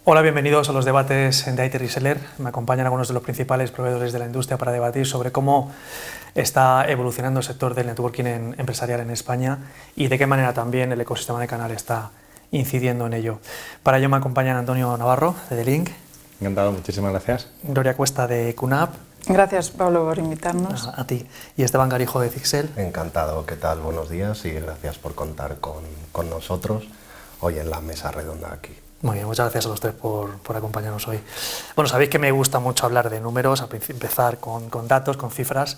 Hola, bienvenidos a los debates de IT Reseller. Me acompañan algunos de los principales proveedores de la industria para debatir sobre cómo está evolucionando el sector del networking empresarial en España y de qué manera también el ecosistema de Canal está incidiendo en ello. Para ello me acompañan Antonio Navarro, de The Link. Encantado, muchísimas gracias. Gloria Cuesta, de QNAP. Gracias, Pablo, por invitarnos. A ti. Y Esteban Garijo, de Cixel. Encantado, ¿qué tal? Buenos días y gracias por contar con nosotros hoy en la mesa redonda aquí. Muy bien, muchas gracias a los tres por acompañarnos hoy. Bueno, sabéis que me gusta mucho hablar de números, empezar con datos, con cifras.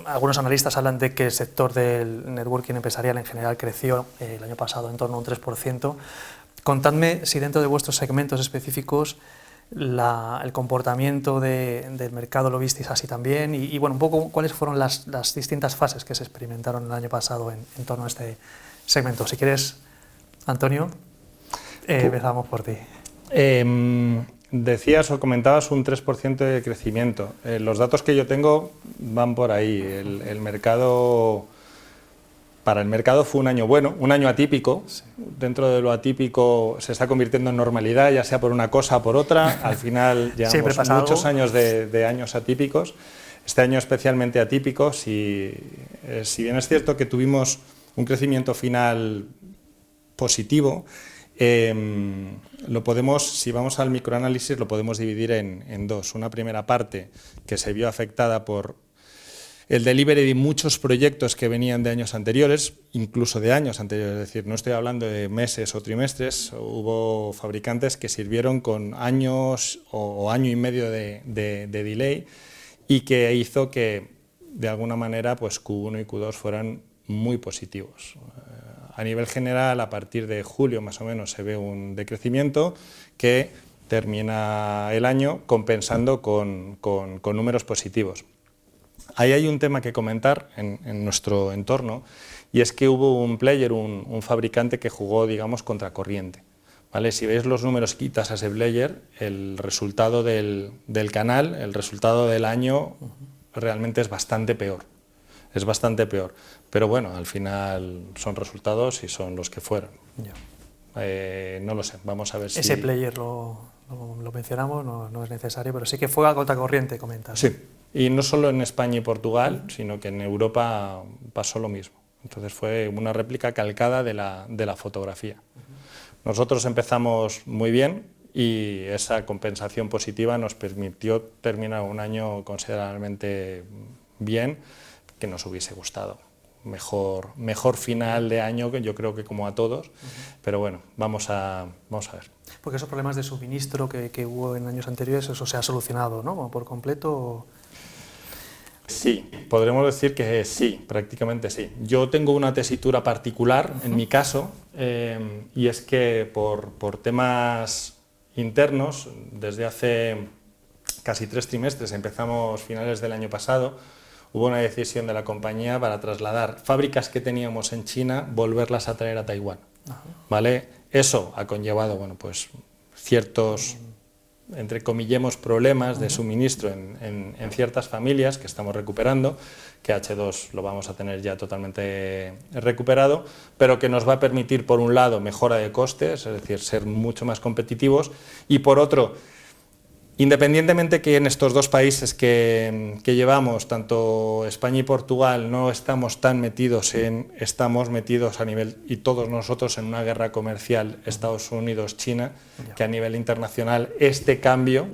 Algunos analistas hablan de que el sector del networking empresarial en general creció el año pasado en torno a un 3%. Contadme si dentro de vuestros segmentos específicos el comportamiento del mercado lo visteis así también y bueno, un poco cuáles fueron las distintas fases que se experimentaron el año pasado en torno a este segmento. Si quieres, Antonio, empezamos por ti. Decías o comentabas un 3% de crecimiento. Los datos que yo tengo van por ahí. Para el mercado fue un año bueno, un año atípico. Sí. Dentro de lo atípico se está convirtiendo en normalidad, ya sea por una cosa o por otra. Al final llevamos muchos años de años atípicos. Este año especialmente atípico. Si bien es cierto que tuvimos un crecimiento final positivo, si vamos al microanálisis, lo podemos dividir en dos. Una primera parte que se vio afectada por el delivery de muchos proyectos que venían de años anteriores, incluso de años anteriores, es decir, no estoy hablando de meses o trimestres. Hubo fabricantes que sirvieron con años o año y medio de delay y que hizo que de alguna manera pues Q1 y Q2 fueran muy positivos. A nivel general, a partir de julio más o menos se ve un decrecimiento que termina el año compensando con números positivos. Ahí hay un tema que comentar en nuestro entorno y es que hubo un player, un fabricante que jugó, digamos, contracorriente. ¿Vale? Si veis los números quitas a ese player, el resultado del canal, el resultado del año realmente es bastante peor. Es bastante peor, pero bueno, al final son resultados y son los que fueron. No lo sé, vamos a ver si... Ese player lo mencionamos, no es necesario, pero sí que fue a contracorriente, comentas. Sí, y no solo en España y Portugal, sino que en Europa pasó lo mismo. Entonces fue una réplica calcada de la fotografía. Nosotros empezamos muy bien y esa compensación positiva nos permitió terminar un año considerablemente bien, que nos hubiese gustado. Mejor final de año, que yo creo que como a todos, pero bueno, vamos a ver. Porque esos problemas de suministro que hubo en años anteriores, eso se ha solucionado, ¿no? ¿Por completo? Sí, podremos decir que sí, prácticamente sí. Yo tengo una tesitura particular en mi caso, y es que por temas internos, desde hace casi 3 trimestres, empezamos finales del año pasado, hubo una decisión de la compañía para trasladar fábricas que teníamos en China, volverlas a traer a Taiwán. ¿Vale? Eso ha conllevado, bueno, pues ciertos, entre comillemos, problemas de suministro en ciertas familias que estamos recuperando, que H2 lo vamos a tener ya totalmente recuperado, pero que nos va a permitir, por un lado, mejora de costes, es decir, ser mucho más competitivos, y por otro, independientemente que en estos dos países que llevamos, tanto España y Portugal, no estamos tan metidos estamos metidos a nivel, y todos nosotros, en una guerra comercial Estados Unidos-China, que a nivel internacional este cambio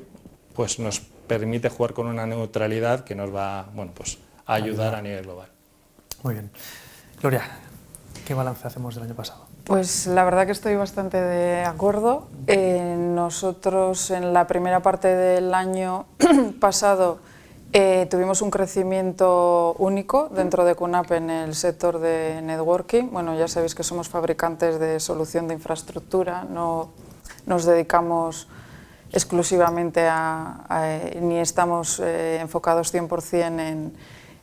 pues nos permite jugar con una neutralidad que nos va, bueno, pues, a ayudar a nivel global. Muy bien. Gloria, ¿qué balance hacemos del año pasado? Pues la verdad que estoy bastante de acuerdo. Nosotros en la primera parte del año pasado tuvimos un crecimiento único dentro de QNAP en el sector de networking. Bueno, ya sabéis que somos fabricantes de solución de infraestructura, no nos dedicamos exclusivamente ni estamos enfocados 100%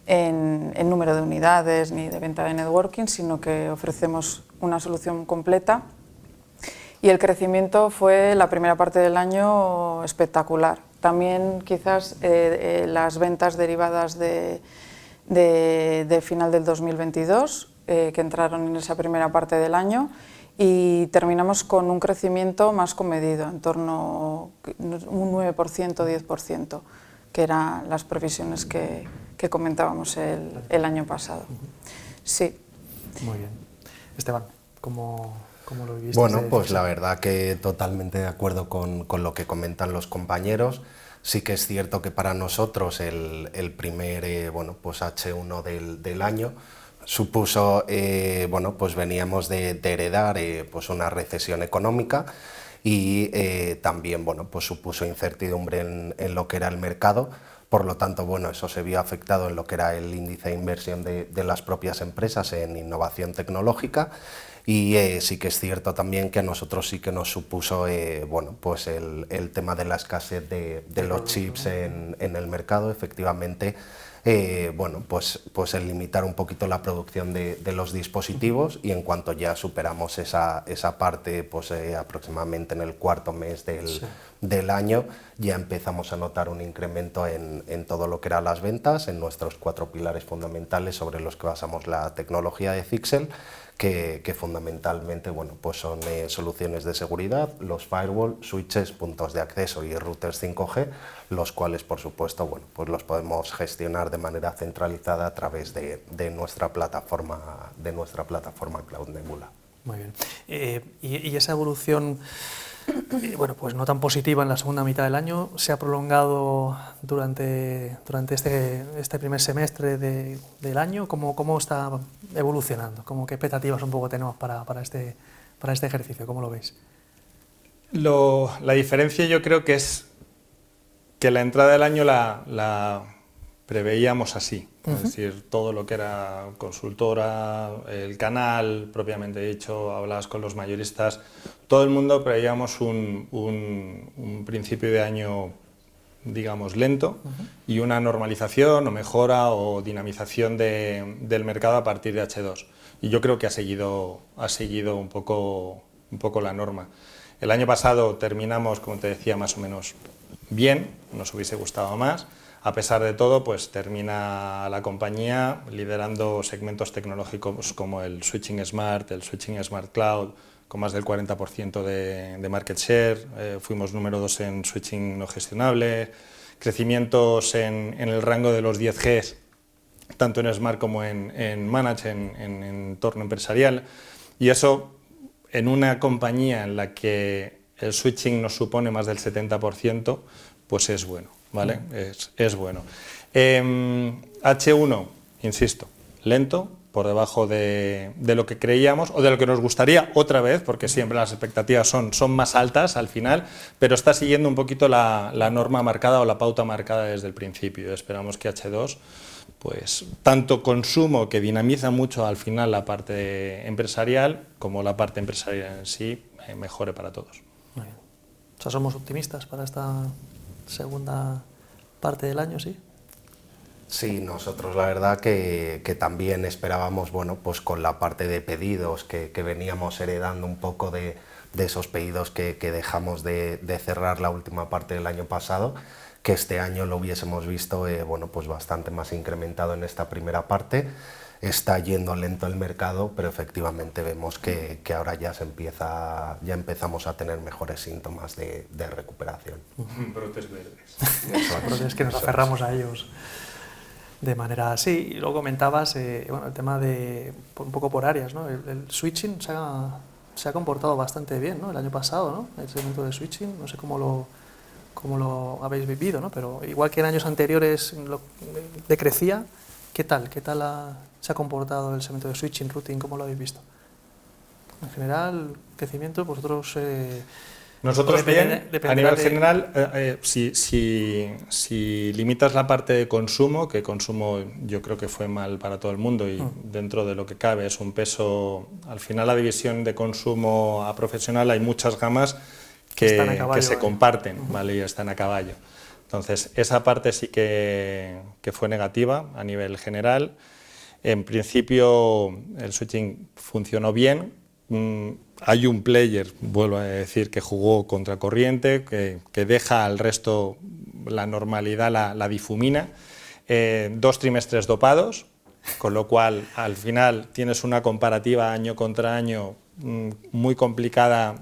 en número de unidades ni de venta de networking, sino que ofrecemos una solución completa. Y el crecimiento fue la primera parte del año espectacular. También quizás las ventas derivadas de final del 2022, que entraron en esa primera parte del año, y terminamos con un crecimiento más comedido, en torno a un 9%, 10%, que eran las previsiones que comentábamos el año pasado. Sí. Muy bien. Esteban, ¿cómo lo viviste? Bueno, pues la verdad que totalmente de acuerdo con lo que comentan los compañeros. Sí que es cierto que para nosotros el primer bueno, pues H1 del año supuso, bueno, pues veníamos de heredar pues una recesión económica y también, bueno, pues supuso incertidumbre en lo que era el mercado. Por lo tanto, bueno, eso se vio afectado en lo que era el índice de inversión de las propias empresas en innovación tecnológica. Y sí que es cierto también que a nosotros sí que nos supuso bueno, pues el tema de la escasez de los chips en el mercado, efectivamente. Bueno, pues el limitar un poquito la producción de los dispositivos, y en cuanto ya superamos esa parte, pues aproximadamente en el cuarto mes del año, ya empezamos a notar un incremento en todo lo que eran las ventas, en nuestros 4 pilares fundamentales sobre los que basamos la tecnología de Zixel, que fundamentalmente, bueno, pues son soluciones de seguridad, los firewall, switches, puntos de acceso y routers 5G, los cuales, por supuesto, bueno, pues los podemos gestionar de manera centralizada a través de nuestra plataforma Cloud Nebula. Muy bien. Y esa evolución, bueno, pues no tan positiva en la segunda mitad del año, se ha prolongado durante este primer semestre del año. ¿Cómo está evolucionando? ¿Qué expectativas un poco tenemos para este ejercicio? ¿Cómo lo veis? La diferencia yo creo que es que la entrada del año la preveíamos así, es decir, todo lo que era consultora, el canal, propiamente dicho, hablabas con los mayoristas, todo el mundo preveíamos un principio de año, digamos, lento y una normalización o mejora o dinamización del mercado a partir de H2. Y yo creo que ha seguido un poco la norma. El año pasado terminamos, como te decía, más o menos bien, nos hubiese gustado más. A pesar de todo, pues termina la compañía liderando segmentos tecnológicos como el Switching Smart, el Switching Smart Cloud, con más del 40% de market share. Fuimos número 2 en Switching no gestionable, crecimientos en el rango de los 10 Gs, tanto en Smart como en Manage, en entorno empresarial. Y eso, en una compañía en la que el switching nos supone más del 70%, pues es bueno, ¿vale? Es bueno. H1, insisto, lento, por debajo de lo que creíamos o de lo que nos gustaría otra vez, porque siempre las expectativas son más altas al final, pero está siguiendo un poquito la norma marcada o la pauta marcada desde el principio. Esperamos que H2, pues tanto consumo, que dinamiza mucho al final la parte empresarial, como la parte empresarial en sí, mejore para todos. Muy bien. O sea, somos optimistas para esta segunda parte del año, ¿sí? Sí, nosotros la verdad que también esperábamos, bueno, pues con la parte de pedidos que veníamos heredando un poco de esos pedidos que dejamos de cerrar la última parte del año pasado, que este año lo hubiésemos visto bueno, pues bastante más incrementado en esta primera parte. Está yendo lento el mercado, pero efectivamente vemos que ahora ya empezamos a tener mejores síntomas de recuperación. Brotes verdes. Brotes que nos aferramos a ellos de manera así. Y luego comentabas bueno, el tema de un poco por áreas, ¿no? El switching se ha comportado bastante bien, ¿no? El año pasado, ¿no? El segmento de switching, no sé cómo lo habéis vivido, ¿no? Pero igual que en años anteriores decrecía, ¿qué tal se ha comportado el segmento de switching, routing? ¿Cómo lo habéis visto? En general, crecimiento, vosotros... Nosotros bien, a nivel general, si limitas la parte de consumo, que consumo yo creo que fue mal para todo el mundo y dentro de lo que cabe es un peso, al final la división de consumo a profesional hay muchas gamas que se comparten, ¿vale? Y están a caballo. Entonces, esa parte sí que fue negativa a nivel general. En principio, el switching funcionó bien. Hay un player, vuelvo a decir, que jugó contracorriente, que deja al resto la normalidad, la difumina. 2 trimestres dopados, con lo cual al final tienes una comparativa año contra año muy complicada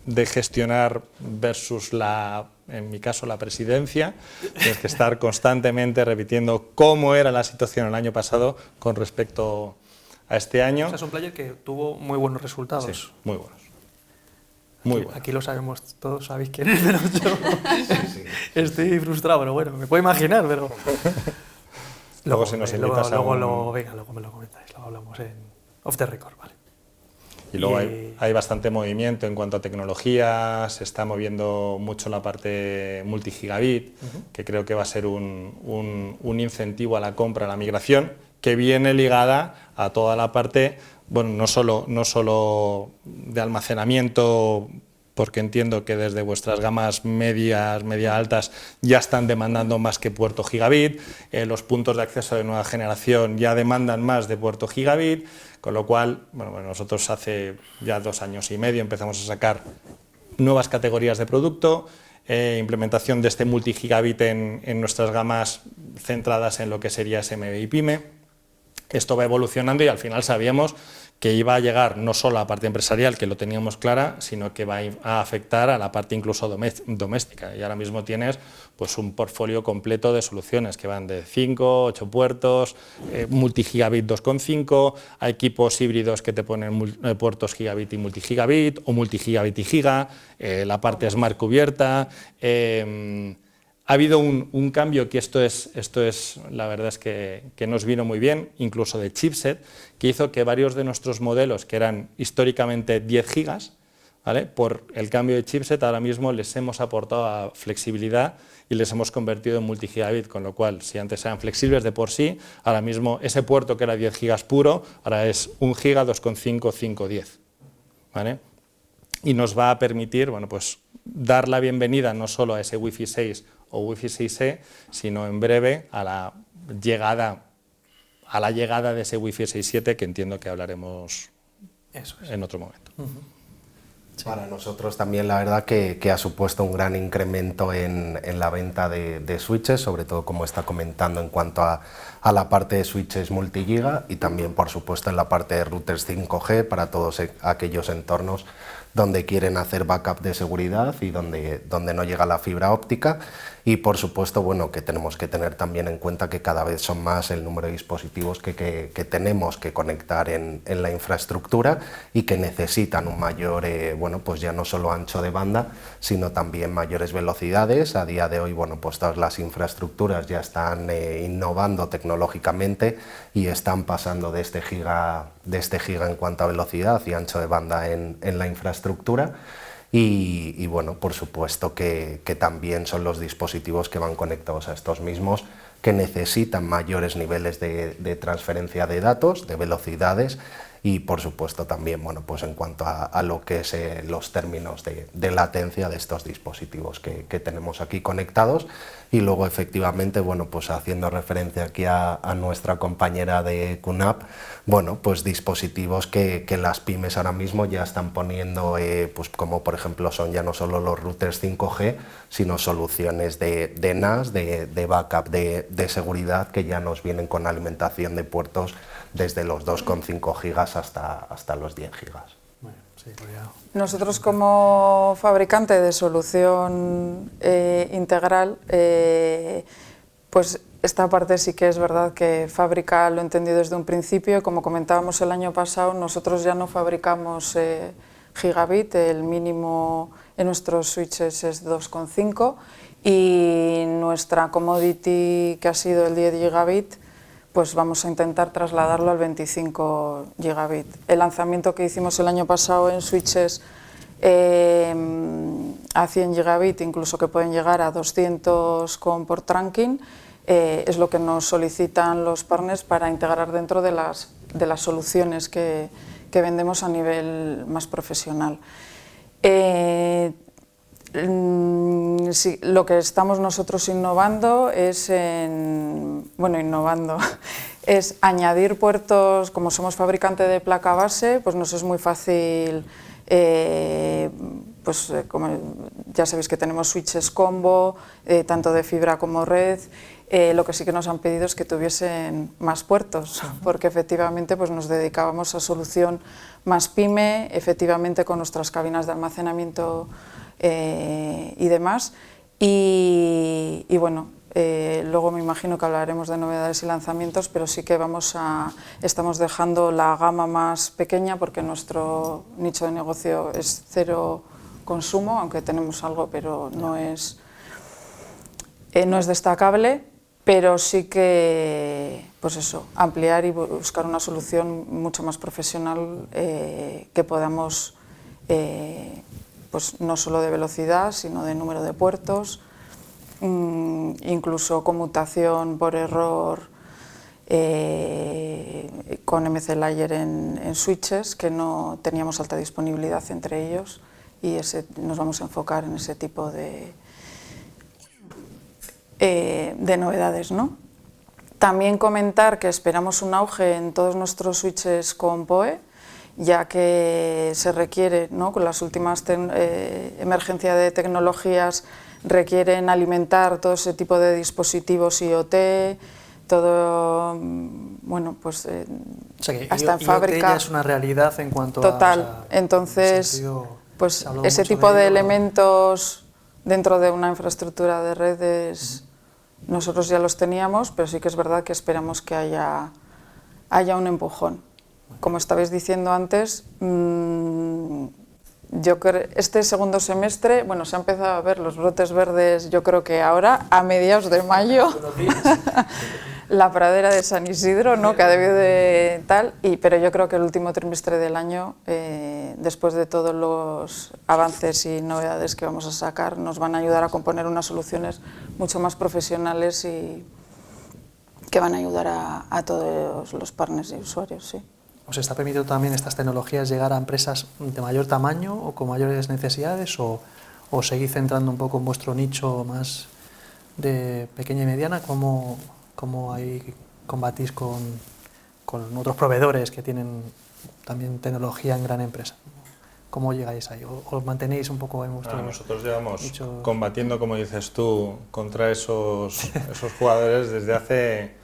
de gestionar versus en mi caso, la presidencia. Tienes que estar constantemente repitiendo cómo era la situación el año pasado con respecto a este año. O sea, es un player que tuvo muy buenos resultados. Sí, muy buenos. Muy bueno. Aquí lo sabemos todos, sabéis quién es, pero yo estoy frustrado, pero bueno, me puedo imaginar, pero... Luego si nos invitas luego me lo comentáis, luego hablamos en off the record, ¿vale? Y luego hay bastante movimiento en cuanto a tecnología, se está moviendo mucho la parte multigigabit, que creo que va a ser un incentivo a la compra, a la migración, que viene ligada a toda la parte, bueno, no solo de almacenamiento, porque entiendo que desde vuestras gamas media altas ya están demandando más que puerto gigabit, los puntos de acceso de nueva generación ya demandan más de puerto gigabit, con lo cual, bueno, nosotros hace ya 2 años y medio empezamos a sacar nuevas categorías de producto, implementación de este multigigabit en nuestras gamas centradas en lo que sería SMB y PYME. Esto va evolucionando y al final sabíamos que iba a llegar no solo a la parte empresarial, que lo teníamos clara, sino que va a afectar a la parte incluso doméstica. Y ahora mismo tienes pues, un portfolio completo de soluciones que van de 5, 8 puertos, multigigabit 2,5, hay equipos híbridos que te ponen puertos gigabit y multigigabit, o multigigabit y giga, la parte smart cubierta. Ha habido un cambio que esto es la verdad es que nos vino muy bien, incluso de chipset, que hizo que varios de nuestros modelos, que eran históricamente 10 gigas, ¿vale? Por el cambio de chipset ahora mismo les hemos aportado a flexibilidad y les hemos convertido en multigigabit, con lo cual si antes eran flexibles de por sí, ahora mismo ese puerto que era 10 gigas puro, ahora es 1 giga, 2,5, 5, 10. ¿Vale? Y nos va a permitir, bueno, pues, dar la bienvenida no solo a ese Wi-Fi 6 o Wi-Fi 6E, sino en breve a la llegada de ese Wi-Fi 6.7, que entiendo que hablaremos en otro momento. Sí. Para nosotros también la verdad que ha supuesto un gran incremento en la venta de switches, sobre todo como está comentando en cuanto a la parte de switches multigiga y también por supuesto en la parte de routers 5G para todos aquellos entornos donde quieren hacer backup de seguridad y donde no llega la fibra óptica. Y por supuesto, bueno, que tenemos que tener también en cuenta que cada vez son más el número de dispositivos que tenemos que conectar en la infraestructura y que necesitan un mayor, bueno, pues ya no solo ancho de banda, sino también mayores velocidades. A día de hoy, bueno, pues todas las infraestructuras ya están innovando tecnológicamente y están pasando de este giga en cuanto a velocidad y ancho de banda en la infraestructura. Y bueno, por supuesto que también son los dispositivos que van conectados a estos mismos que necesitan mayores niveles de transferencia de datos, de velocidades y por supuesto también, bueno, pues en cuanto a lo que es los términos de latencia de estos dispositivos que tenemos aquí conectados. Y luego efectivamente, bueno, pues haciendo referencia aquí a nuestra compañera de QNAP, bueno, pues dispositivos que las pymes ahora mismo ya están poniendo, pues como por ejemplo son ya no solo los routers 5G, sino soluciones de NAS, de backup, de seguridad, que ya nos vienen con alimentación de puertos desde los 2,5 gigas hasta los 10 gigas. Bueno, sí, pues ya. Nosotros como fabricante de solución integral, pues esta parte sí que es verdad que Fábrica lo he entendido desde un principio. Como comentábamos el año pasado, nosotros ya no fabricamos gigabit, el mínimo en nuestros switches es 2,5 y nuestra commodity, que ha sido el 10 gigabit, pues vamos a intentar trasladarlo al 25 gigabit. El lanzamiento que hicimos el año pasado en switches a 100 gigabit, incluso que pueden llegar a 200 con port trunking, es lo que nos solicitan los partners para integrar dentro de las soluciones que vendemos a nivel más profesional. Sí, lo que estamos nosotros innovando es es añadir puertos. Como somos fabricante de placa base, pues nos es muy fácil, como ya sabéis que tenemos switches combo, tanto de fibra como red, Lo que sí que nos han pedido es que tuviesen más puertos, porque efectivamente pues, nos dedicábamos a solución más pyme, efectivamente con nuestras cabinas de almacenamiento y demás. Y bueno, luego me imagino que hablaremos de novedades y lanzamientos, pero sí que estamos dejando la gama más pequeña porque nuestro nicho de negocio es cero consumo, aunque tenemos algo, pero no es destacable. Pero sí que, pues eso, ampliar y buscar una solución mucho más profesional que podamos, pues no solo de velocidad, sino de número de puertos, incluso conmutación por error con MC Layer en switches, que no teníamos alta disponibilidad entre ellos, y nos vamos a enfocar en ese tipo de novedades, ¿no? También comentar que esperamos un auge en todos nuestros switches con PoE, ya que se requiere, ¿no? Con las últimas emergencias de tecnologías, requieren alimentar todo ese tipo de dispositivos IoT, todo, bueno, pues o sea que hasta en IoT fábrica. Ya es una realidad en cuanto total. a... O sea, entonces, sentido, pues ese tipo de elementos dentro de una infraestructura de redes, nosotros ya los teníamos, pero sí que es verdad que esperamos que haya un empujón. Como estabais diciendo antes, yo creo este segundo semestre, bueno, se han empezado a ver los brotes verdes, yo creo que ahora, a mediados de mayo, la pradera de San Isidro, ¿no? Que ha debido de tal, pero yo creo que el último trimestre del año, después de todos los avances y novedades que vamos a sacar, nos van a ayudar a componer unas soluciones mucho más profesionales y que van a ayudar a todos los partners y usuarios, sí. ¿Os está permitiendo también estas tecnologías llegar a empresas de mayor tamaño o con mayores necesidades, o seguís centrando un poco en vuestro nicho más de pequeña y mediana? ¿Cómo ahí combatís con otros proveedores que tienen también tecnología en gran empresa? ¿Cómo llegáis ahí? ¿O os mantenéis un poco en vuestro Nosotros llevamos nicho? Combatiendo, como dices tú, contra esos jugadores desde hace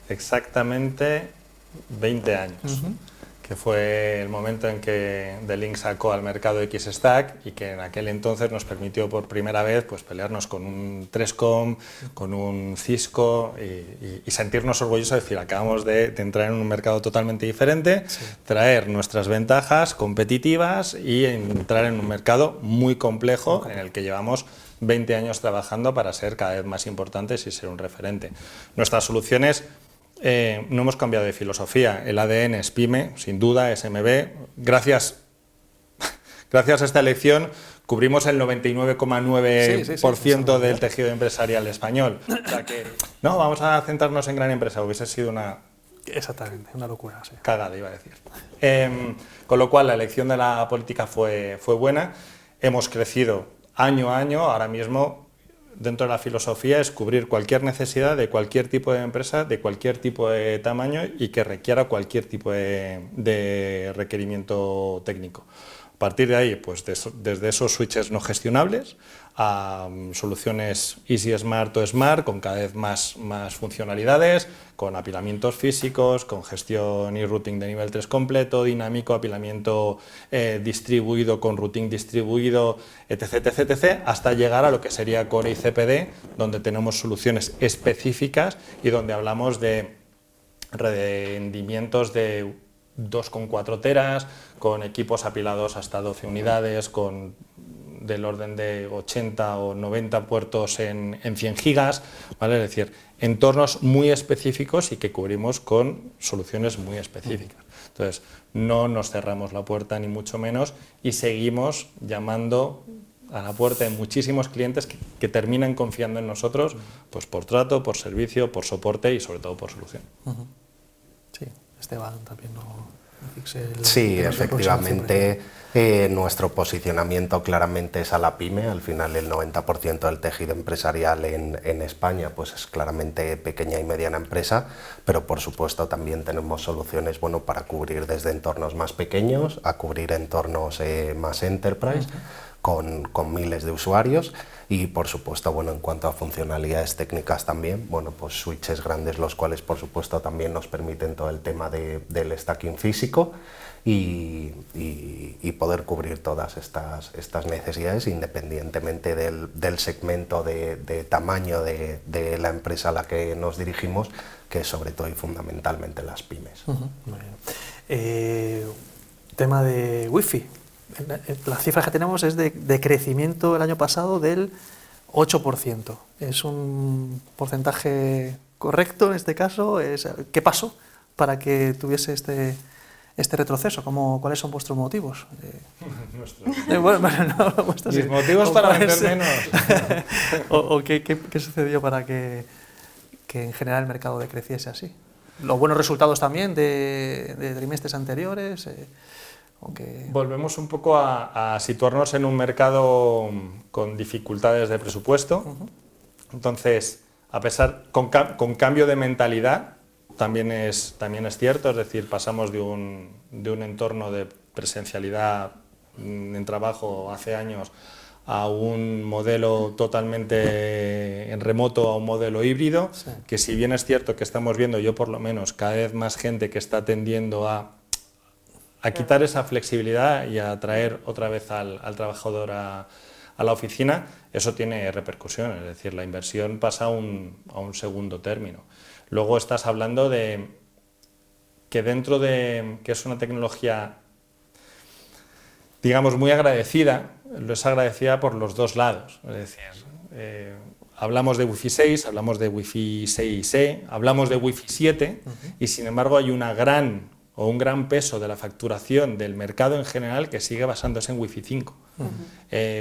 exactamente 20 años. Que fue el momento en que D-Link sacó al mercado XStack y que en aquel entonces nos permitió por primera vez pues, pelearnos con un 3Com, con un Cisco y sentirnos orgullosos de decir, acabamos de entrar en un mercado totalmente diferente, sí, traer nuestras ventajas competitivas y entrar en un mercado muy complejo en el que llevamos 20 años trabajando para ser cada vez más importantes y ser un referente. Nuestras soluciones... no hemos cambiado de filosofía, el ADN es PYME, sin duda, SMB. Gracias a esta elección cubrimos el 99,9% del tejido empresarial español. O sea que, no, vamos a centrarnos en gran empresa, hubiese sido una... Exactamente, una locura, sí. Cagada, iba a decir. Con lo cual, la elección de la política fue buena. Hemos crecido año a año, ahora mismo... Dentro de la filosofía es cubrir cualquier necesidad de cualquier tipo de empresa, de cualquier tipo de tamaño y que requiera cualquier tipo de requerimiento técnico. A partir de ahí, pues desde esos switches no gestionables a soluciones Easy Smart o Smart con cada vez más funcionalidades, con apilamientos físicos, con gestión y routing de nivel 3 completo, dinámico, apilamiento distribuido con routing distribuido, etc., hasta llegar a lo que sería Core y CPD, donde tenemos soluciones específicas y donde hablamos de rendimientos de 2,4 teras, con equipos apilados hasta 12 unidades, con del orden de 80 o 90 puertos en 100 gigas, ¿vale? Es decir, entornos muy específicos y que cubrimos con soluciones muy específicas. Entonces, no nos cerramos la puerta ni mucho menos y seguimos llamando a la puerta de muchísimos clientes que terminan confiando en nosotros, pues por trato, por servicio, por soporte y sobre todo por solución. Sí, Esteban también Sí, efectivamente, nuestro posicionamiento claramente es a la pyme. Al final el 90% del tejido empresarial en España pues es claramente pequeña y mediana empresa, pero por supuesto también tenemos soluciones para cubrir desde entornos más pequeños a cubrir entornos más enterprise, con miles de usuarios y por supuesto, bueno, en cuanto a funcionalidades técnicas también, bueno, pues switches grandes los cuales por supuesto también nos permiten todo el tema del stacking físico y poder cubrir todas estas necesidades independientemente del segmento de tamaño de la empresa a la que nos dirigimos, que es sobre todo y fundamentalmente las pymes. Muy bien. Tema de Wi-Fi. Las cifras que tenemos es de crecimiento el año pasado del 8%. ¿Es un porcentaje correcto en este caso? ¿Qué pasó para que tuviese este retroceso? ¿Cuáles son vuestros motivos? Mis motivos para vender menos. ¿Qué sucedió para que en general el mercado decreciese así? ¿Los buenos resultados también de trimestres anteriores? Volvemos un poco a situarnos en un mercado con dificultades de presupuesto. Entonces, a pesar, con cambio de mentalidad, también es cierto, es decir, pasamos de un entorno de presencialidad en trabajo hace años a un modelo totalmente en remoto, a un modelo híbrido, sí. Que si bien es cierto que estamos viendo, yo por lo menos, cada vez más gente que está tendiendo a quitar esa flexibilidad y a traer otra vez al trabajador a la oficina, eso tiene repercusiones, es decir, la inversión pasa a un segundo término. Luego estás hablando de que dentro de que es una tecnología, digamos, muy agradecida, lo es agradecida por los dos lados, es decir, hablamos de Wi-Fi 6, hablamos de Wi-Fi 6E, hablamos de Wi-Fi 7 y sin embargo hay un gran peso de la facturación del mercado en general que sigue basándose en Wi-Fi 5.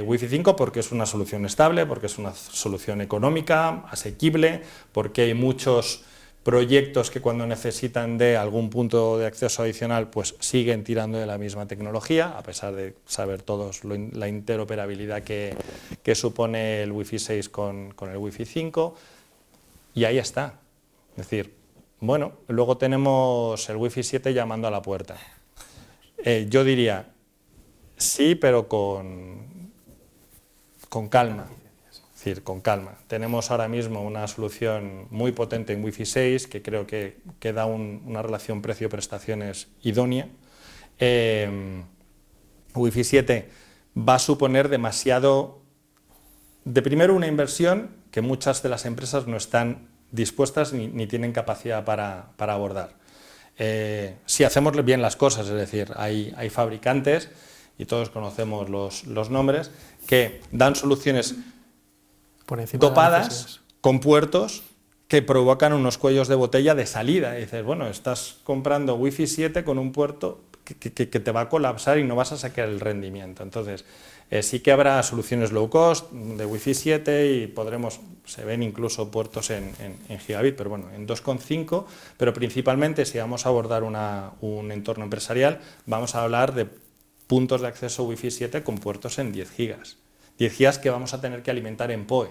Wi-Fi 5 porque es una solución estable, porque es una solución económica, asequible, porque hay muchos proyectos que cuando necesitan de algún punto de acceso adicional pues siguen tirando de la misma tecnología, a pesar de saber todos la interoperabilidad que supone el Wi-Fi 6 con el Wi-Fi 5, y ahí está. Es decir, bueno, luego tenemos el Wi-Fi 7 llamando a la puerta. Yo diría, sí, pero con calma. Es decir, con calma. Tenemos ahora mismo una solución muy potente en Wi-Fi 6, que creo que da una relación precio-prestaciones idónea. Wi-Fi 7 va a suponer demasiado, de primero, una inversión que muchas de las empresas no están dispuestas ni tienen capacidad para abordar. Si hacemos bien las cosas, es decir, hay fabricantes, y todos conocemos los nombres, que dan soluciones dopadas con puertos que provocan unos cuellos de botella de salida. Y dices, bueno, estás comprando Wi-Fi 7 con un puerto que te va a colapsar y no vas a sacar el rendimiento. Entonces, sí que habrá soluciones low cost de Wi-Fi 7 y se ven incluso puertos en gigabit, pero bueno, en 2,5, pero principalmente si vamos a abordar un entorno empresarial, vamos a hablar de puntos de acceso Wi-Fi 7 con puertos en 10 gigas. 10 gigas que vamos a tener que alimentar en PoE.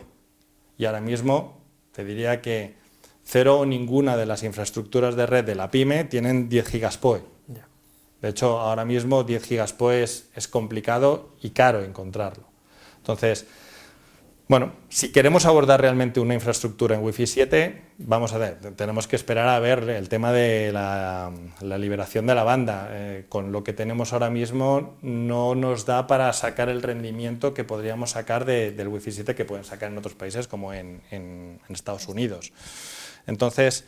Y ahora mismo te diría que cero o ninguna de las infraestructuras de red de la PYME tienen 10 gigas PoE. De hecho, ahora mismo 10 gigas PoE es complicado y caro encontrarlo. Entonces, bueno, si queremos abordar realmente una infraestructura en Wi-Fi 7, tenemos que esperar a ver el tema de la liberación de la banda. Con lo que tenemos ahora mismo no nos da para sacar el rendimiento que podríamos sacar del Wi-Fi 7 que pueden sacar en otros países como en Estados Unidos. Entonces,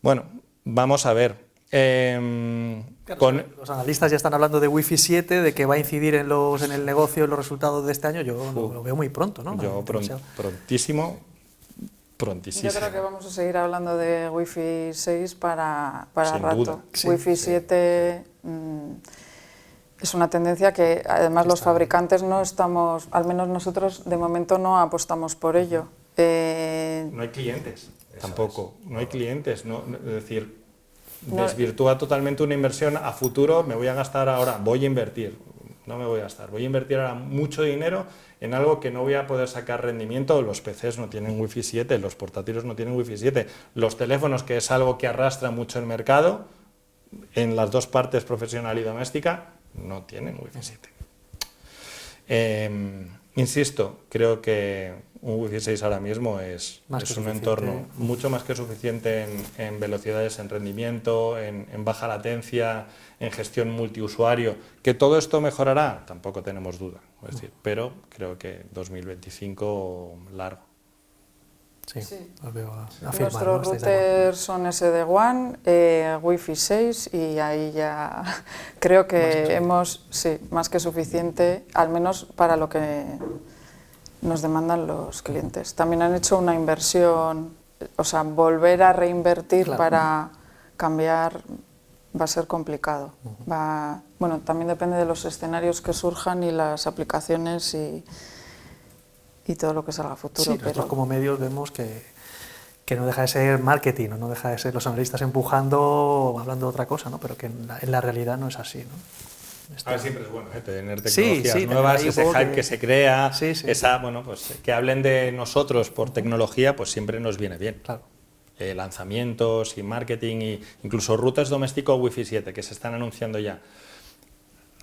bueno, vamos a ver. Claro, los analistas ya están hablando de Wi-Fi 7, de que va a incidir en el negocio, en los resultados de este año. Yo lo veo muy pronto, ¿no? Yo prontísimo. Yo creo que vamos a seguir hablando de Wi-Fi 6 para rato. Duda. Sí, Wi-Fi 7 es una tendencia que además los fabricantes no estamos, al menos nosotros de momento no apostamos por ello. No hay clientes tampoco, no hay clientes, es decir, desvirtúa totalmente una inversión a futuro. Me voy a gastar ahora, voy a invertir, no me voy a gastar, voy a invertir ahora mucho dinero en algo que no voy a poder sacar rendimiento. Los PCs no tienen Wi-Fi 7, los portátiles no tienen Wi-Fi 7, los teléfonos, que es algo que arrastra mucho el mercado, en las dos partes, profesional y doméstica, no tienen Wi-Fi 7. Insisto, creo que un Wi-Fi 6 ahora mismo es un entorno mucho más que suficiente en velocidades, en rendimiento, en baja latencia, en gestión multiusuario. ¿Que todo esto mejorará? Tampoco tenemos duda, es decir, pero creo que 2025 largo. Sí, os veo afirmar. Nuestros routers son SD-WAN, Wi-Fi 6 y ahí ya creo que hemos, más que suficiente, al menos para lo que nos demandan los clientes. También han hecho una inversión, o sea, volver a reinvertir para cambiar va a ser complicado. Bueno, también depende de los escenarios que surjan y las aplicaciones y todo lo que salga a futuro. Sí, nosotros como medios vemos que no deja de ser marketing, no deja de ser los analistas empujando o hablando de otra cosa, ¿no? Pero que en la realidad no es así, ¿no? A ver, siempre es bueno tener tecnologías nuevas, ese hype que se crea, bueno, pues que hablen de nosotros por tecnología, pues siempre nos viene bien. Claro. Lanzamientos y marketing, e incluso rutas doméstico Wi-Fi 7 que se están anunciando ya.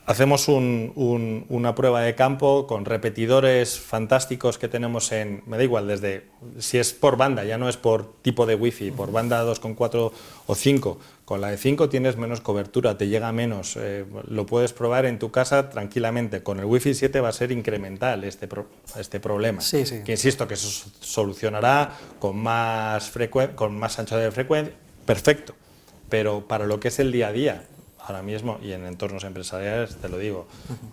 Hacemos una prueba de campo con repetidores fantásticos que tenemos me da igual, desde si es por banda, ya no es por tipo de wifi, por banda 2,4 o 5. Con la de 5 tienes menos cobertura, te llega menos, lo puedes probar en tu casa tranquilamente. Con el Wi-Fi 7 va a ser incremental este problema. Que insisto, que se solucionará con más ancho de frecuencia, perfecto, pero para lo que es el día a día, ahora mismo, y en entornos empresariales, te lo digo,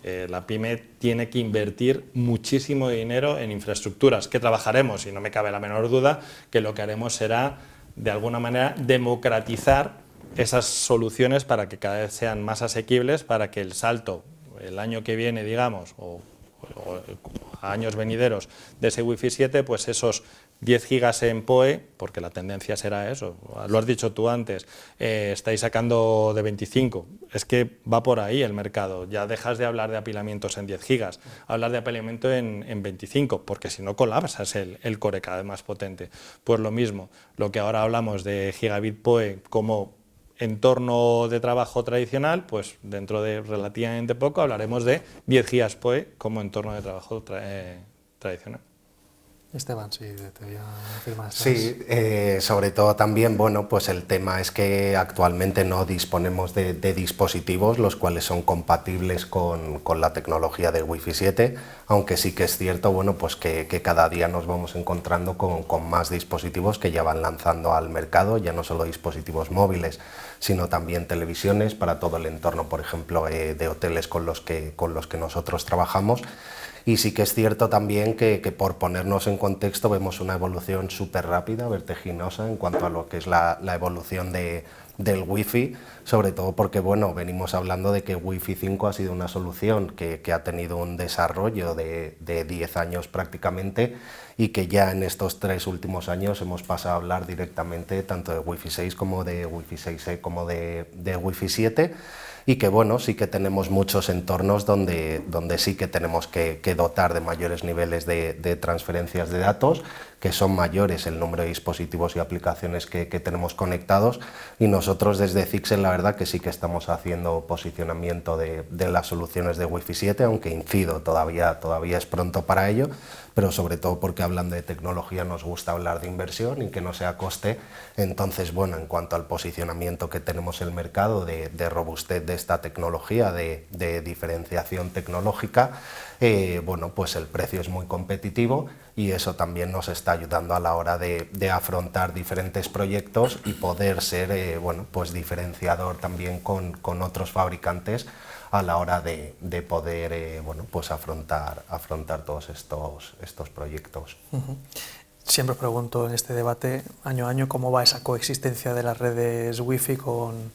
la pyme tiene que invertir muchísimo dinero en infraestructuras, que trabajaremos, y no me cabe la menor duda, que lo que haremos será, de alguna manera, democratizar esas soluciones para que cada vez sean más asequibles, para que el salto, el año que viene, digamos, o a años venideros, de ese Wi-Fi 7, pues esos 10 gigas en PoE, porque la tendencia será eso, lo has dicho tú antes, estáis sacando de 25, es que va por ahí el mercado, ya dejas de hablar de apilamientos en 10 gigas, hablar de apilamiento en 25, porque si no colapsas el core cada vez más potente. Pues lo mismo, lo que ahora hablamos de gigabit PoE como entorno de trabajo tradicional, pues dentro de relativamente poco hablaremos de 10 gigas PoE como entorno de trabajo tradicional. Esteban, sí, te voy a afirmar. Sí, sobre todo también, bueno, pues el tema es que actualmente no disponemos de dispositivos los cuales son compatibles con la tecnología de Wi-Fi 7, aunque sí que es cierto, bueno, pues que cada día nos vamos encontrando con más dispositivos que ya van lanzando al mercado, ya no solo dispositivos móviles, sino también televisiones para todo el entorno, por ejemplo, de hoteles con los que nosotros trabajamos. Y sí que es cierto también que por ponernos en contexto vemos una evolución súper rápida, vertiginosa en cuanto a lo que es la evolución del Wi-Fi, sobre todo porque bueno, venimos hablando de que Wi-Fi 5 ha sido una solución que ha tenido un desarrollo de 10 años prácticamente y que ya en estos 3 últimos años hemos pasado a hablar directamente tanto de Wi-Fi 6 como de Wi-Fi 6E como de Wi-Fi 7. Y que bueno, sí que tenemos muchos entornos donde sí que tenemos que dotar de mayores niveles de transferencias de datos, que son mayores el número de dispositivos y aplicaciones que tenemos conectados, y nosotros desde Zixel la verdad que sí que estamos haciendo posicionamiento de las soluciones de Wi-Fi 7, aunque incido, todavía es pronto para ello, pero sobre todo porque hablando de tecnología nos gusta hablar de inversión y que no sea coste. Entonces, bueno, en cuanto al posicionamiento que tenemos en el mercado de robustez de esta tecnología, de diferenciación tecnológica, bueno, pues el precio es muy competitivo y eso también nos está ayudando a la hora de afrontar diferentes proyectos y poder ser, bueno, pues diferenciador también con otros fabricantes a la hora de poder bueno, pues afrontar todos estos proyectos. Siempre os pregunto en este debate, año a año, cómo va esa coexistencia de las redes Wi-Fi con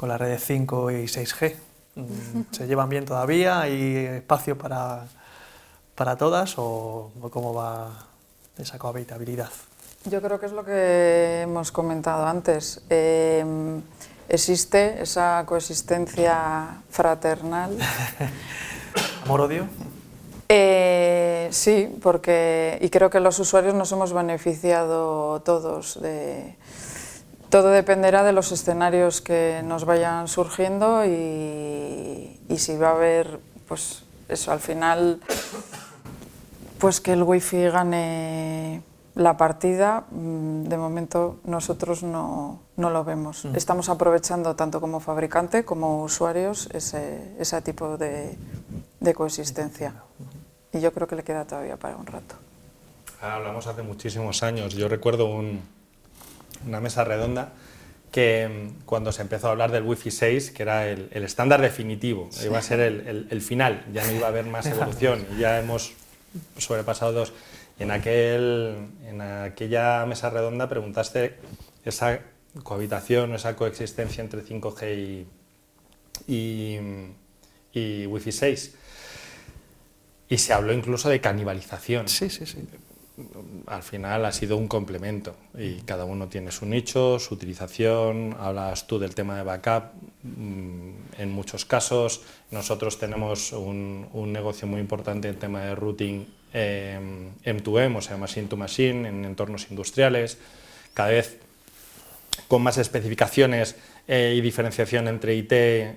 las redes 5 y 6G. ¿Se llevan bien todavía? ¿Hay espacio para todas o cómo va esa cohabitabilidad? Yo creo que es lo que hemos comentado antes. Existe esa coexistencia fraternal. ¿Amor-odio? Sí, y creo que los usuarios nos hemos beneficiado todos. Todo dependerá de los escenarios que nos vayan surgiendo y si va a haber pues, eso, al final, pues que el Wi-Fi gane la partida, de momento nosotros no lo vemos. Estamos aprovechando tanto como fabricante como usuarios ese tipo de coexistencia. Y yo creo que le queda todavía para un rato. Hablamos hace muchísimos años. Yo recuerdo una mesa redonda que cuando se empezó a hablar del Wi-Fi 6, que era el estándar definitivo, iba a ser el final, ya no iba a haber más evolución, y ya hemos sobrepasado 2. Y en aquella mesa redonda preguntaste esa cohabitación, esa coexistencia entre 5G y Wi-Fi 6. Y se habló incluso de canibalización. Sí, sí, sí. Al final ha sido un complemento y cada uno tiene su nicho, su utilización. Hablas tú del tema de backup. En muchos casos nosotros tenemos un negocio muy importante en tema de routing M2M, o sea, machine to machine, en entornos industriales, cada vez con más especificaciones y diferenciación entre IT,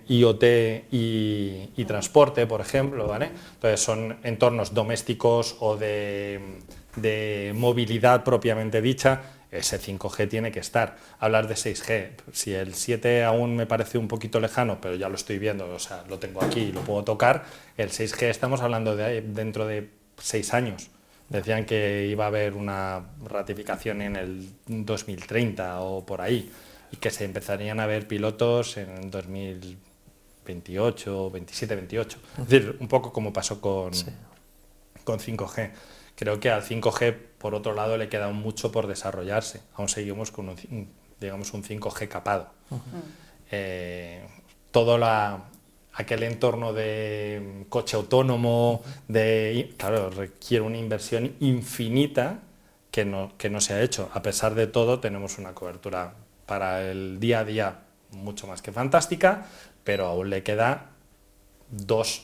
IoT y transporte, por ejemplo, ¿vale? Entonces son entornos domésticos o de movilidad propiamente dicha. Ese 5G tiene que estar. Hablar de 6G, si el 7 aún me parece un poquito lejano, pero ya lo estoy viendo, o sea, lo tengo aquí y lo puedo tocar, el 6G estamos hablando de dentro de 6 años. Decían que iba a haber una ratificación en el 2030 o por ahí, y que se empezarían a ver pilotos en 2028, 27, 28. Es decir, un poco como pasó con 5G. Creo que al 5G, por otro lado, le queda mucho por desarrollarse. Aún seguimos con un 5G capado. Todo aquel entorno de coche autónomo, claro, requiere una inversión infinita que no se ha hecho. A pesar de todo, tenemos una cobertura para el día a día mucho más que fantástica, pero aún le queda dos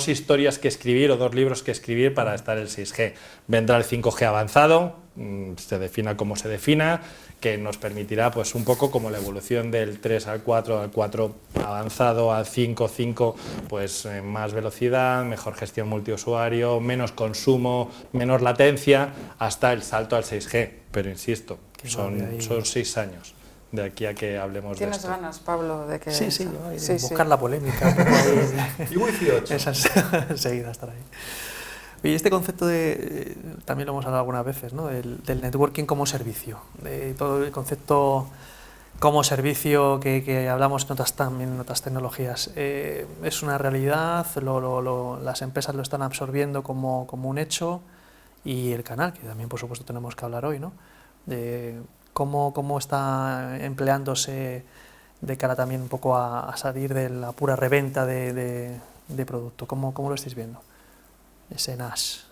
historias que escribir o 2 libros que escribir para estar el 6G. Vendrá el 5G avanzado, se defina como se defina, que nos permitirá pues un poco como la evolución del 3 al 4 avanzado, al 5, pues más velocidad, mejor gestión multiusuario, menos consumo, menos latencia, hasta el salto al 6G. Pero insisto, son 6 años de aquí a que hablemos de esto. ¿Tienes ganas, Pablo, de que...? Sí, buscar la polémica. Y Wi-Fi 8. Enseguida estar ahí. Y este concepto también lo hemos hablado algunas veces, ¿no? del networking como servicio, de todo el concepto como servicio que hablamos también en otras tecnologías. Es una realidad, las empresas lo están absorbiendo como un hecho, y el canal, que también por supuesto tenemos que hablar hoy, ¿no? De cómo está empleándose de cara también un poco a salir de la pura reventa de producto. ¿Cómo lo estáis viendo? Ese NAS.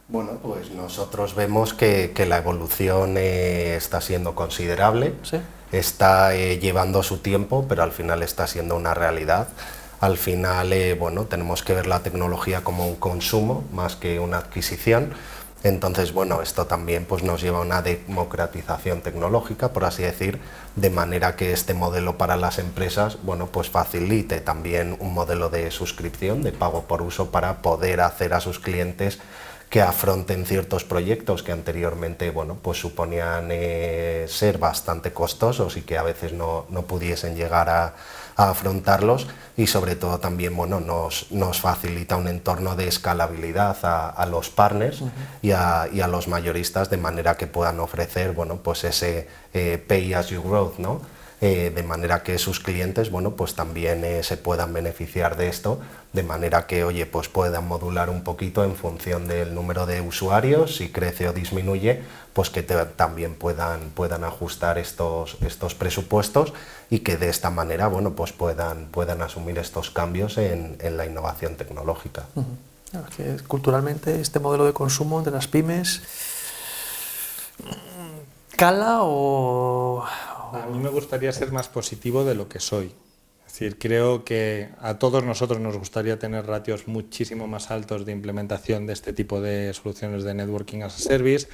Bueno, pues nosotros vemos que la evolución está siendo considerable, ¿Sí? Está llevando su tiempo, pero al final está siendo una realidad. Al final, bueno, tenemos que ver la tecnología como un consumo más que una adquisición. Entonces, bueno, esto también pues, nos lleva a una democratización tecnológica, por así decir, de manera que este modelo para las empresas, bueno, pues facilite también un modelo de suscripción, de pago por uso, para poder hacer a sus clientes que afronten ciertos proyectos que anteriormente, bueno, pues suponían ser bastante costosos y que a veces no pudiesen llegar a afrontarlos, y sobre todo también, bueno, nos facilita un entorno de escalabilidad a los partners y a los mayoristas, de manera que puedan ofrecer, bueno, pues ese pay as you grow, ¿no? De manera que sus clientes, bueno, pues también se puedan beneficiar de esto, de manera que, oye, pues puedan modular un poquito en función del número de usuarios, si crece o disminuye, pues que también puedan ajustar estos presupuestos, y que de esta manera, bueno, pues puedan asumir estos cambios en la innovación tecnológica. Claro, es que culturalmente este modelo de consumo de las pymes ¿cala o...? A mí me gustaría ser más positivo de lo que soy. Es decir, creo que a todos nosotros nos gustaría tener ratios muchísimo más altos de implementación de este tipo de soluciones de networking as a service.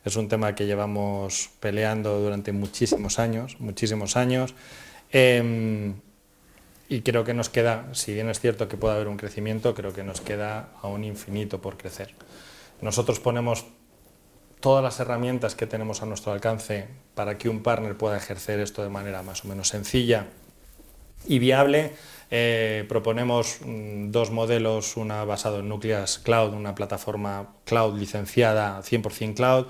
Es un tema que llevamos peleando durante muchísimos años. Y creo que nos queda, si bien es cierto que puede haber un crecimiento, creo que nos queda aún infinito por crecer. Nosotros ponemos todas las herramientas que tenemos a nuestro alcance para que un partner pueda ejercer esto de manera más o menos sencilla y viable. Proponemos dos modelos, una basada en Nucleus Cloud, una plataforma cloud licenciada 100% cloud,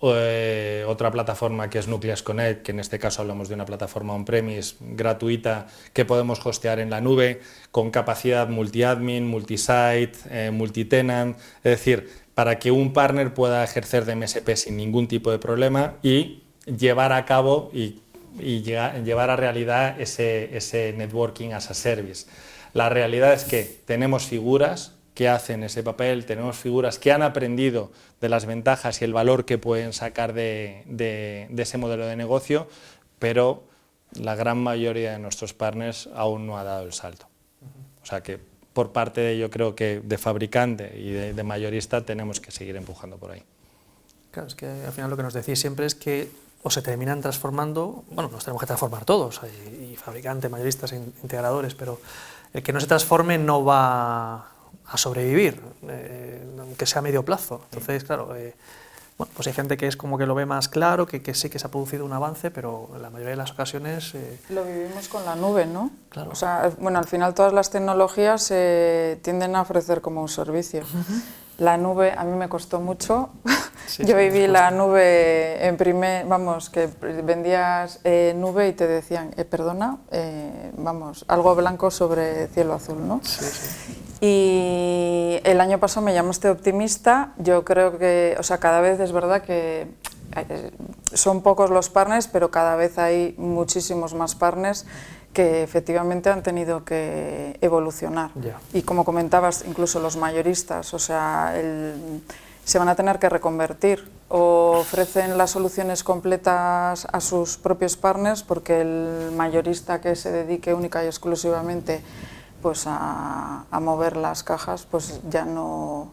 otra plataforma que es Nucleus Connect, que en este caso hablamos de una plataforma on-premise gratuita que podemos hostear en la nube con capacidad multi-admin, multi-site, multi-tenant, es decir, para que un partner pueda ejercer de MSP sin ningún tipo de problema y llevar a cabo y llevar a realidad ese networking as a service. La realidad es que tenemos figuras que hacen ese papel, tenemos figuras que han aprendido de las ventajas y el valor que pueden sacar de ese modelo de negocio, pero la gran mayoría de nuestros partners aún no ha dado el salto. O sea que por parte de, yo creo que de fabricante y de mayorista tenemos que seguir empujando por ahí. Claro, es que al final lo que nos decís siempre es que o se terminan transformando, bueno, nos tenemos que transformar todos, y fabricantes, mayoristas, integradores, pero el que no se transforme no va a sobrevivir, aunque sea a medio plazo. Entonces, claro, bueno, pues hay gente que es como que lo ve más claro, que sí que se ha producido un avance, pero en la mayoría de las ocasiones... Lo vivimos con la nube, ¿no? Claro. O sea, bueno, al final todas las tecnologías tienden a ofrecer como un servicio. La nube a mí me costó mucho. Sí, yo viví la nube en vamos, que vendías nube y te decían, perdona, vamos, algo blanco sobre cielo azul, ¿no? Sí, sí. Y el año pasado me llamaste optimista. Yo creo que, o sea, cada vez es verdad que son pocos los partners, pero cada vez hay muchísimos más partners que efectivamente han tenido que evolucionar. Yeah. Y como comentabas, incluso los mayoristas, o sea, se van a tener que reconvertir o ofrecen las soluciones completas a sus propios partners, porque el mayorista que se dedique única y exclusivamente pues a mover las cajas, pues ya no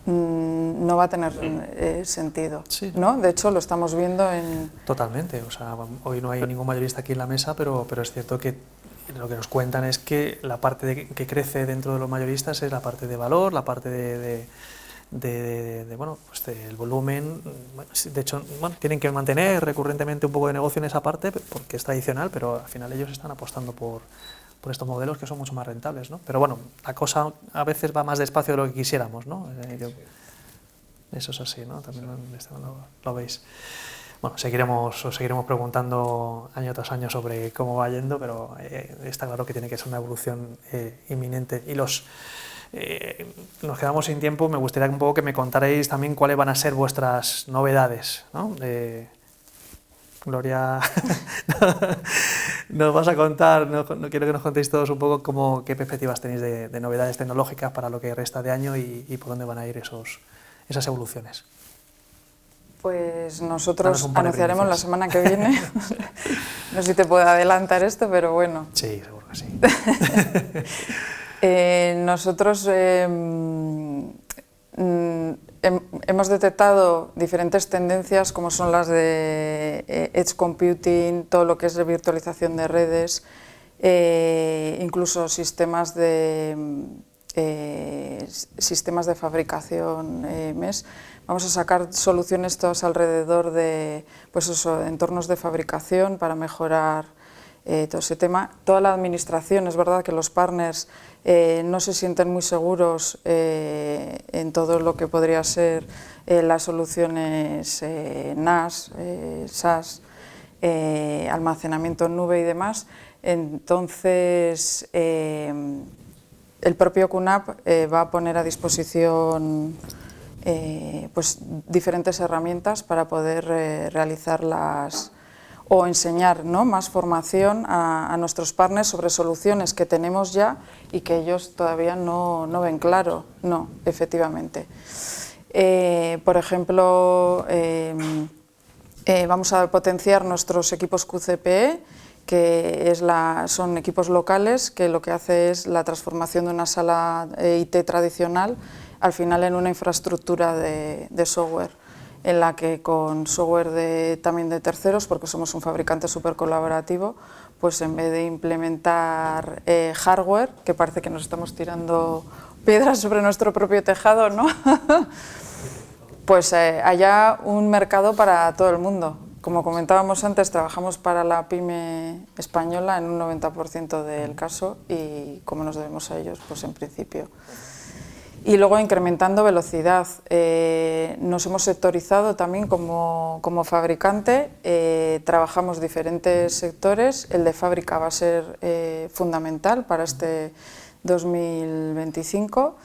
va a tener sentido, sí, ¿no? De hecho, lo estamos viendo en... Totalmente, o sea, hoy no hay ningún mayorista aquí en la mesa, pero es cierto que lo que nos cuentan es que la parte que crece dentro de los mayoristas es la parte de valor, la parte de bueno, pues del volumen. De hecho, bueno, tienen que mantener recurrentemente un poco de negocio en esa parte porque es tradicional, pero al final ellos están apostando por estos modelos que son mucho más rentables, ¿no? Pero bueno, la cosa a veces va más despacio de lo que quisiéramos, ¿no? Eso es así, ¿no? También lo veis. Bueno, os seguiremos preguntando año tras año sobre cómo va yendo, pero está claro que tiene que ser una evolución inminente. Y nos quedamos sin tiempo, me gustaría un poco que me contarais también cuáles van a ser vuestras novedades, ¿no? Gloria, nos vas a contar, no quiero que nos contéis todos un poco qué perspectivas tenéis de novedades tecnológicas para lo que resta de año y por dónde van a ir esas evoluciones. Pues nosotros anunciaremos la semana que viene, no sé si te puedo adelantar esto, pero bueno. Sí, seguro que sí. Nosotros hemos detectado diferentes tendencias como son las de edge computing, todo lo que es de virtualización de redes, incluso sistemas de fabricación MES. Vamos a sacar soluciones todas alrededor de pues eso, entornos de fabricación para mejorar todo ese tema. Toda la administración, es verdad que los partners no se sienten muy seguros en todo lo que podría ser las soluciones NAS, SAS, almacenamiento en nube y demás. Entonces, el propio QNAP va a poner a disposición pues, diferentes herramientas para poder realizarlas o enseñar, ¿no?, más formación a nuestros partners sobre soluciones que tenemos ya y que ellos todavía no ven claro. No, efectivamente. Por ejemplo, vamos a potenciar nuestros equipos QCPE, que son equipos locales que lo que hace es la transformación de una sala IT tradicional al final en una infraestructura de software, en la que con software también de terceros, porque somos un fabricante súper colaborativo, pues en vez de implementar hardware, que parece que nos estamos tirando piedras sobre nuestro propio tejado, ¿no? Pues haya un mercado para todo el mundo. Como comentábamos antes, trabajamos para la pyme española en un 90% del caso y como nos debemos a ellos, pues en principio. Y luego incrementando velocidad. Nos hemos sectorizado también como fabricante, trabajamos diferentes sectores, el de fábrica va a ser fundamental para este 2025.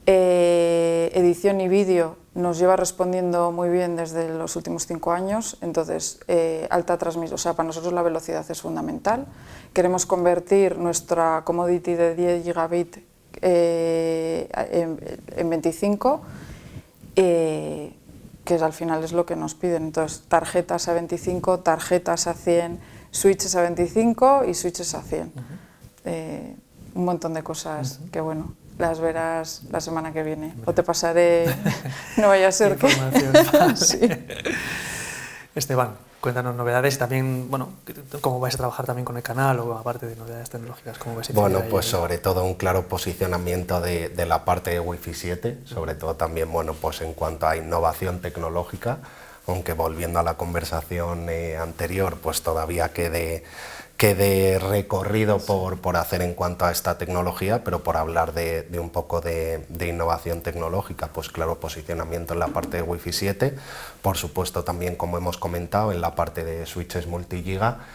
Edición y vídeo nos lleva respondiendo muy bien desde los últimos 5 años, entonces alta transmisión, o sea, para nosotros la velocidad es fundamental. Queremos convertir nuestra commodity de 10 gigabit en 25, que al final es lo que nos piden. Entonces, tarjetas a 25, tarjetas a 100, switches a 25 y switches a 100. Un montón de cosas que, bueno, las verás la semana que viene. O te pasaré, no vaya a ser que... Sí. Esteban, cuéntanos novedades y también, bueno, cómo vais a trabajar también con el canal o aparte de novedades tecnológicas, cómo vais a Bueno, pues sobre todo un claro posicionamiento de la parte de Wi-Fi 7, sobre todo también, bueno, pues en cuanto a innovación tecnológica, aunque volviendo a la conversación anterior, pues todavía quede recorrido por hacer en cuanto a esta tecnología, pero por hablar de un poco de innovación tecnológica, pues claro, posicionamiento en la parte de Wi-Fi 7, por supuesto también, como hemos comentado, en la parte de switches multigiga,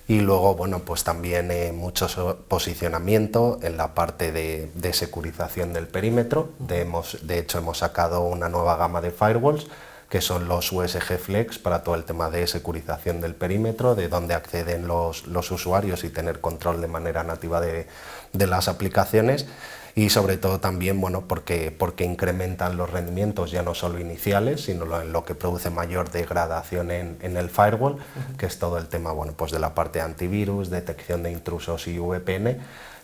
y luego, bueno, pues también mucho posicionamiento en la parte de securización del perímetro. De hecho, hemos sacado una nueva gama de firewalls, que son los USG Flex, para todo el tema de securización del perímetro, de dónde acceden los usuarios y tener control de manera nativa de las aplicaciones, y sobre todo también, bueno, porque incrementan los rendimientos ya no solo iniciales, sino lo que produce mayor degradación en el firewall, que es todo el tema, bueno, pues de la parte de antivirus, detección de intrusos y VPN,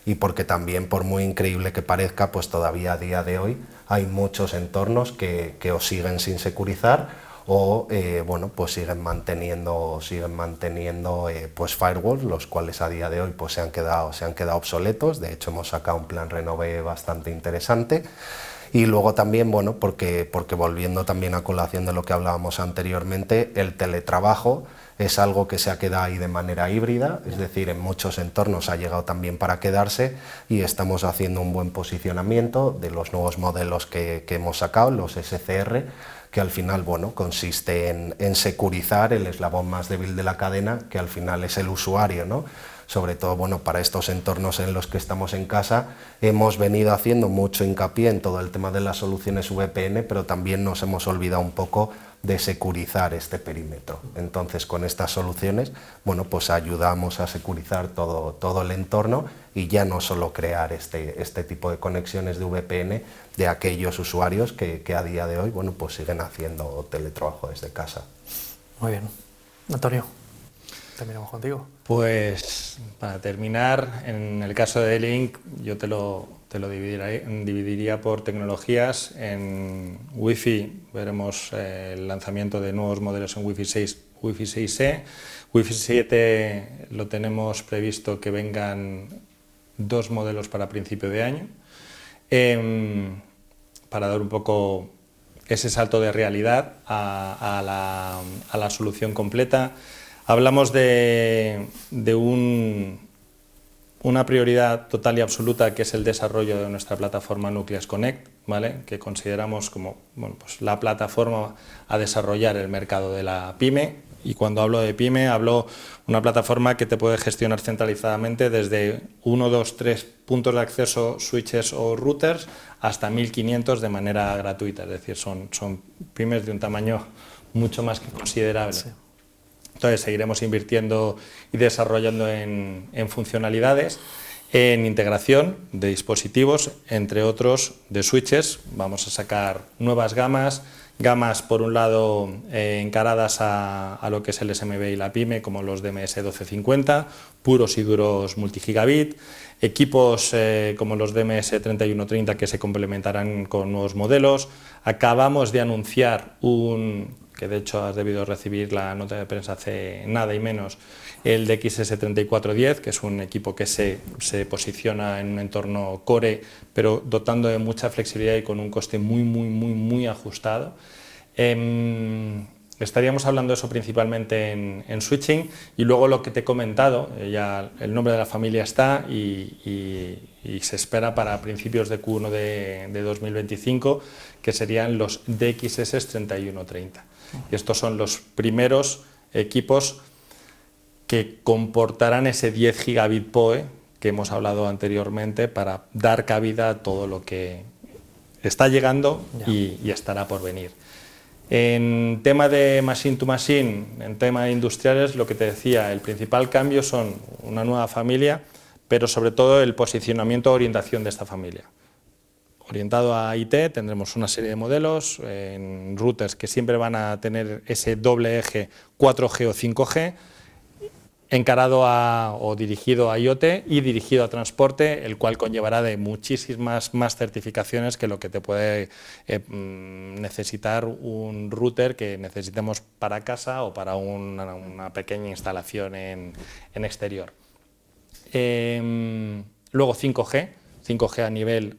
y porque también, por muy increíble que parezca, pues todavía a día de hoy hay muchos entornos que o siguen sin securizar o bueno, pues siguen manteniendo pues firewalls, los cuales a día de hoy pues se han quedado obsoletos. De hecho, hemos sacado un plan renové bastante interesante. Y luego también, bueno, porque volviendo también a colación de lo que hablábamos anteriormente, el teletrabajo es algo que se ha quedado ahí de manera híbrida, es decir, en muchos entornos ha llegado también para quedarse, y estamos haciendo un buen posicionamiento de los nuevos modelos que hemos sacado, los SCR, que al final, bueno, consiste en securizar el eslabón más débil de la cadena, que al final es el usuario, ¿no? Sobre todo, bueno, para estos entornos en los que estamos en casa, hemos venido haciendo mucho hincapié en todo el tema de las soluciones VPN, pero también nos hemos olvidado un poco de securizar este perímetro. Entonces, con estas soluciones, bueno, pues ayudamos a securizar todo el entorno y ya no solo crear este tipo de conexiones de VPN de aquellos usuarios que a día de hoy, bueno, pues siguen haciendo teletrabajo desde casa. Muy bien. Antonio, terminamos contigo. Pues para terminar, en el caso de D-Link, yo te lo dividiría por tecnologías. En Wi-Fi veremos el lanzamiento de nuevos modelos en Wi-Fi 6, Wi-Fi 6E. Wi-Fi 7 lo tenemos previsto que vengan 2 modelos para principio de año, para dar un poco ese salto de realidad a la solución completa. Hablamos de una prioridad total y absoluta, que es el desarrollo de nuestra plataforma Nucleus Connect, ¿vale? Que consideramos como, bueno, pues la plataforma a desarrollar el mercado de la pyme. Y cuando hablo de pyme, hablo una plataforma que te puede gestionar centralizadamente desde 1, 2, 3 puntos de acceso, switches o routers, hasta 1500 de manera gratuita. Es decir, son pymes de un tamaño mucho más que considerable. Sí. Entonces, seguiremos invirtiendo y desarrollando en funcionalidades, en integración de dispositivos, entre otros de switches. Vamos a sacar nuevas gamas por un lado encaradas a lo que es el SMB y la PYME, como los DMS 1250, puros y duros multigigabit, equipos como los DMS 3130 que se complementarán con nuevos modelos. Acabamos de anunciar que de hecho has debido recibir la nota de prensa hace nada y menos, el DXS 3410, que es un equipo que se posiciona en un entorno core, pero dotando de mucha flexibilidad y con un coste muy ajustado. Estaríamos hablando de eso principalmente en switching, y luego lo que te he comentado, ya el nombre de la familia está y se espera para principios de Q1 de 2025, que serían los DXS 3130. Y estos son los primeros equipos que comportarán ese 10 gigabit PoE que hemos hablado anteriormente, para dar cabida a todo lo que está llegando y estará por venir. En tema de machine to machine, en tema de industriales, lo que te decía, el principal cambio son una nueva familia, pero sobre todo el posicionamiento o orientación de esta familia. Orientado a IT, tendremos una serie de modelos en routers que siempre van a tener ese doble eje 4G o 5G, encarado o dirigido a IoT y dirigido a transporte, el cual conllevará de muchísimas más certificaciones que lo que te puede necesitar un router que necesitemos para casa o para una pequeña instalación en exterior. Luego 5G a nivel,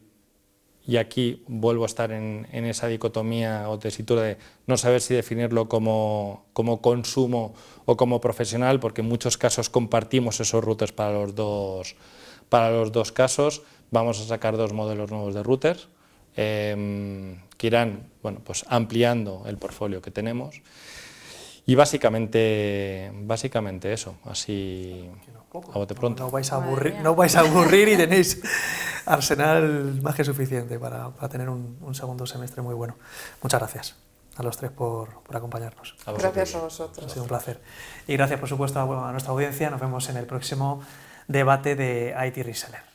y aquí vuelvo a estar en esa dicotomía o tesitura de no saber si definirlo como consumo o como profesional, porque en muchos casos compartimos esos routers para los dos casos. Vamos a sacar 2 modelos nuevos de routers que irán, bueno, pues ampliando el portfolio que tenemos. Y básicamente eso, así a bote pronto. No vais a aburrir y tenéis arsenal más que suficiente para tener un segundo semestre muy bueno. Muchas gracias a los 3 por acompañarnos. Gracias a vosotros. Ha sido un placer. Y gracias, por supuesto, a nuestra audiencia. Nos vemos en el próximo debate de IT Reseller.